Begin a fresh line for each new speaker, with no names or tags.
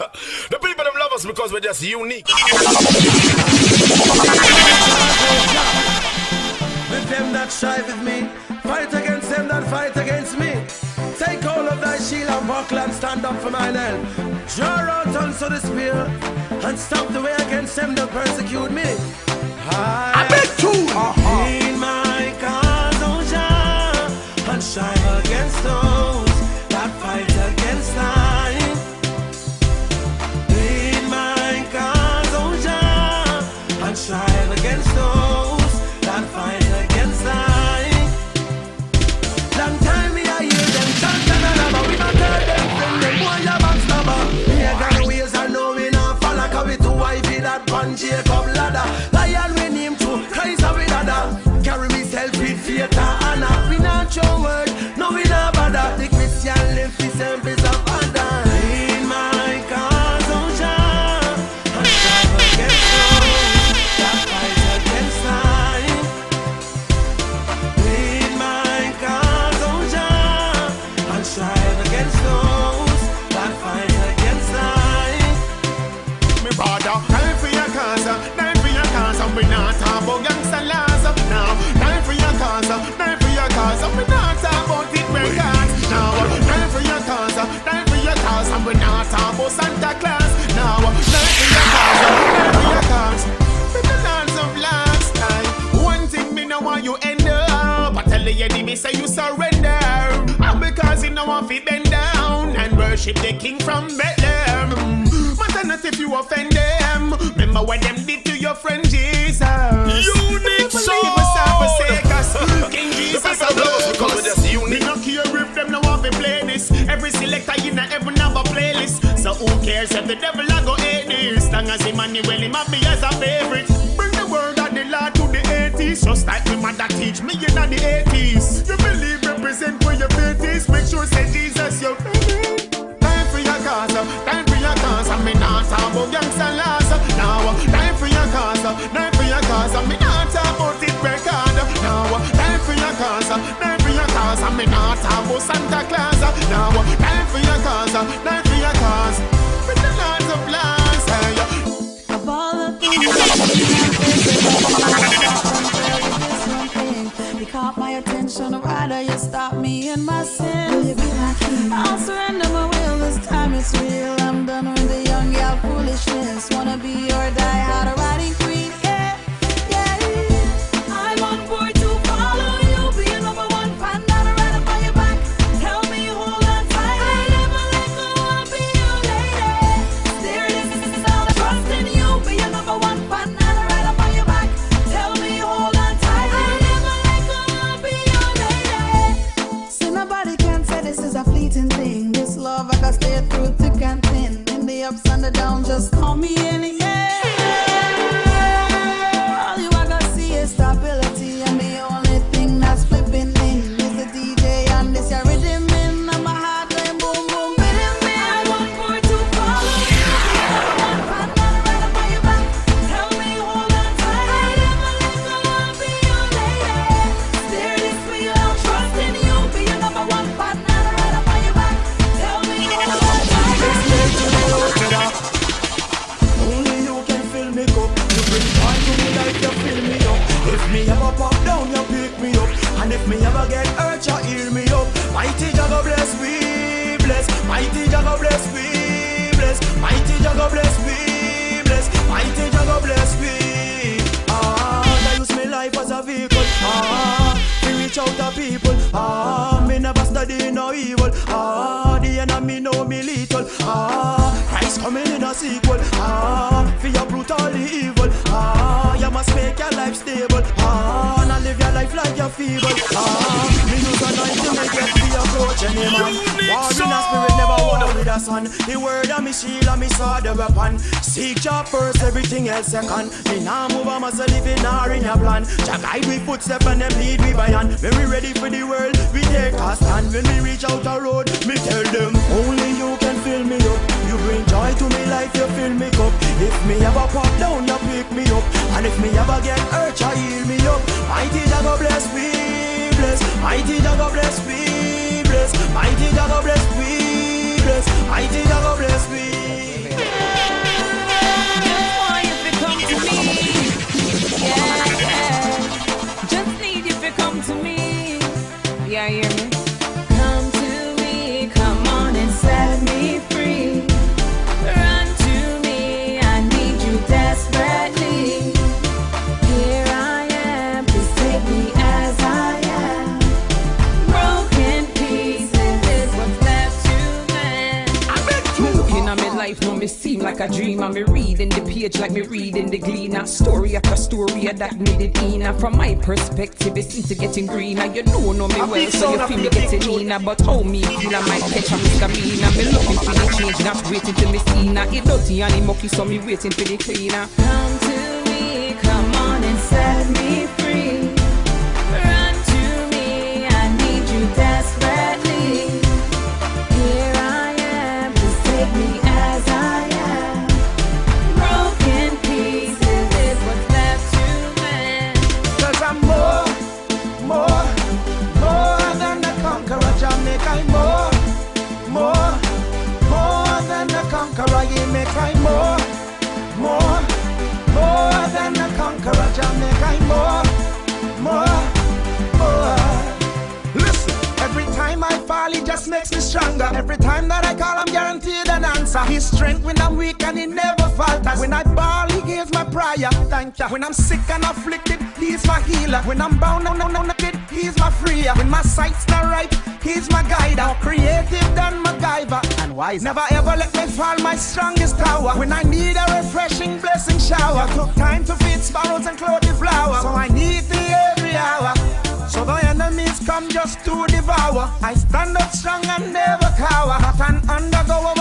The people them love us because we're just unique.
With them that strive with me, fight against them that fight against me. Take hold of thy shield and buckle and stand up for mine help. Draw out unto the spear and stop the way against them that persecute me. I
bet you
in my cause, oh Jah, and strive against those that fight against I. In my cause, oh Jah, and strive against those that fight against I. Long time me I hear them chant and a lava. We not tell them friend them boy a backstabber. Me a got ways I know we not follow, cause we too wifey that pan Jacob ladder. Lion we name to Christ of it other. Carry me self with faith and honor. We not show word, no we not bother. The Christian live the same piece of other. In my cause, oh Jah, and strive against those that fight against I. In my cause, oh Jah, and strive against those that fight against I.
Me brother, time for your cause, time for your cause, and we not talk about gangsta laws. Now, time for your cause, time for your cause, and we not talk about it records. Now, time for your cause, time for your cause, and we not talk about Santa Claus. Now, time for your cause, time for your cause, with the lands of last time. One thing me know want you end up, I tell the enemy say you surrender, and because you know want to bend down and worship the King from Bethlehem. Matter not if you offend them. Remember what them did to your friend Jesus.
Unique soul.
King Jesus
The people love us because we're just
me
unique.
no care if them no want to play this. Every selector in a heaven have a playlist. So who cares if the devil a go hate this? Long as Emmanuel him have me as a favorite. Bring the word of the Lord to the 80s. Just like me mother teach me in the 80s. You believe represent where your faith is. Make sure say Jesus your favorite. Time for your cause, time for your cause, and me not talk about gangsta laws. Now, time for your cause, time for your cause, and me not talk about it record. Now, time for your cause, time for your cause, and me not talk about Santa Claus. Now, time for your cause, time for your cause, with the Lords of Lords.
Of all the things that you caught my attention, rather you stop me in my sins. I'll surrender my will, this time it's real. I'm done with the young gal foolishness. Wanna be or die, how to riding queen, yeah, yeah. I'm on board to follow you, be a number one fan, not a ride up on your back. Tell me you hold on tight. I never let go, I'll be your lady. This is all I trust in you, be a number one fan, not a ride up on your back. Tell me you hold on tight. I never let go, I'll be your lady. So nobody can say this is a fleeting thing. This love I got stay through thick and thin. In the ups and the downs, just call me in the air. All you I gotta see is stability, and the only thing that's flipping in is the DJ and this your rhythm in. And my heart going boom boom rhythm in. I want more to follow you. One fan, not a ride up on your back. Tell me you hold on tight. I never let go, I'll be your lady. Steer this wheel, I'll trust in you. Be your number one fan, not a ride up on your back. Tell me you hold on tight.
only you can fill me up. You bring joy to me like you fill me up. If me ever pop down, you pick me up. And if me ever get hurt, you heal me up. Mighty Jah go bless we, bless. Mighty Jah go bless we, bless. Mighty Jah go bless we, bless. Mighty Jah go bless we. I use my life as a vehicle. To reach out to people. Me never study no evil. The enemy know me little. Christ coming in a sequel. For your brutally evil. You must make your life stable. Not live your life like you're feeble. Me use a knife to make it be approach any man. War in a spirit, never war with a son. The word of me shield and me sword the weapon. Seek your first, everything else second. Me nah move a muscle if it not in your plan. Jah guide we footstep and them lead we by hand. When we ready for the world, we take a stand. When we reach out the road, me tell them only you can fill me up. You bring joy to me life, you fill me up. If me ever pop down, you pick me up. And if me ever get hurt, you heal me up. Mighty Jah go bless me, bless. Mighty Jah go bless me, bless. Mighty Jah go bless me, bless. Mighty Jah go bless me.
life now me seem like a dream. And me reading the page like me reading the gleaner. Story after story that me did in. And from my perspective it seems to getting greener. You know me well so you feel me getting leaner. But how me feel I might catch a misdemeanor. Me looking for the change, not waiting till me see now. It dirty and it mucky so me waiting for the cleaner.
Come to me, come on and set me free. Run to me, I need you desperately. Here I am, just take me as I am. Broken pieces is what's left to mend.
'Cause I'm more than a conqueror. Jamaica, I'm more than a conqueror. You make I more than a conqueror. Jamaica, I'm more. Listen, every time I fall, it just makes me stronger. Every time that I call, I'm guaranteed an answer. His strength when I'm weak and he never falters. When I ball, he hears my prayer. Thank you. When I'm sick and afflicted, he's my healer. When I'm bound, he's my freer. When my sight's not right, he's my guide. More creative than MacGyver and wise. Never ever let me fall, my strongest tower. When I need a refreshing blessing shower. Took time to feed sparrows and clothe the flowers. So I need thee every hour. So the enemies come just to devour. I stand up strong and never cower. Not an undergo